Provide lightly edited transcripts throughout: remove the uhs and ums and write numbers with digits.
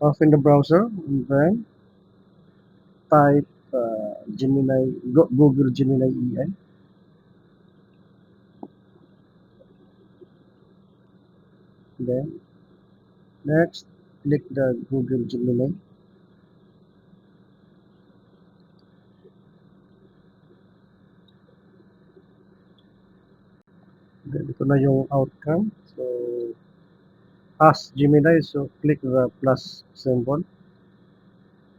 Open the browser and then type Gemini, Google Gemini AI. Then next, click the Google Gemini. Then ito na yung outcome. So, ask Gemini, so click the plus symbol.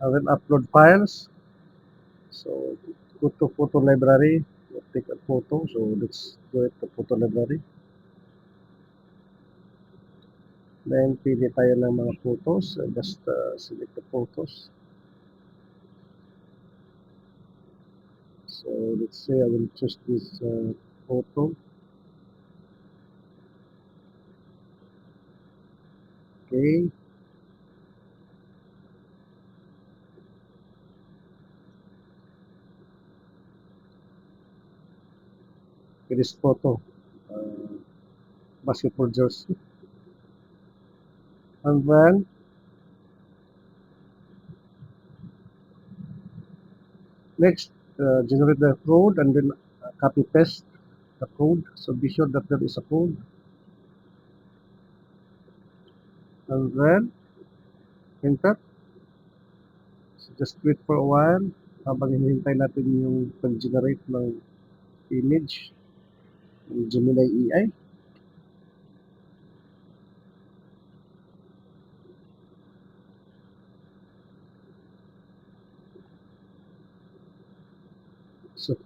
And then upload files. So, go to photo library. Take a photo. So, let's go to photo library. Then, pili tayo ng mga photos. Just select the photos. So, let's say I will choose this photo. Okay. This photo. Basketball jersey. And then, next, generate the code and then copy paste the code. So be sure that there is a code. And then enter. So just wait for a while habang hinihintay natin yung pag-generate ng image ng Gemini AI. So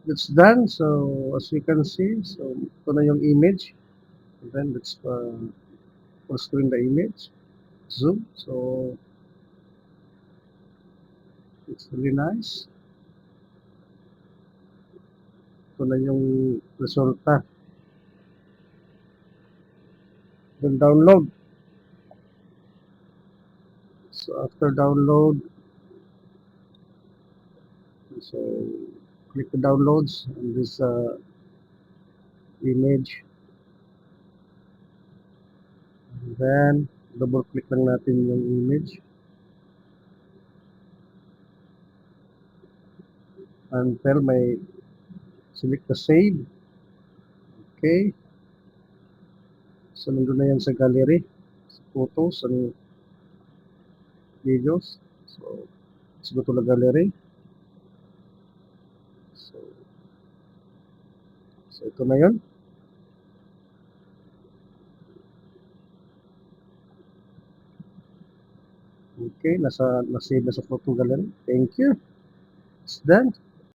it's done. So as you can see, so ito na yung image. And then let's full screen the image. Zoom. So it's really nice. Ito na yung resulta. Then download. So after download, so click the downloads and this image. And then double click lang natin yung image. Until may select the save. Okay. So nandun na yan sa gallery. Sa photos and videos. So let's go to the gallery. So, so ito na yun. Okay, nasa na-save na sa photo gallery. Thank you. It's done.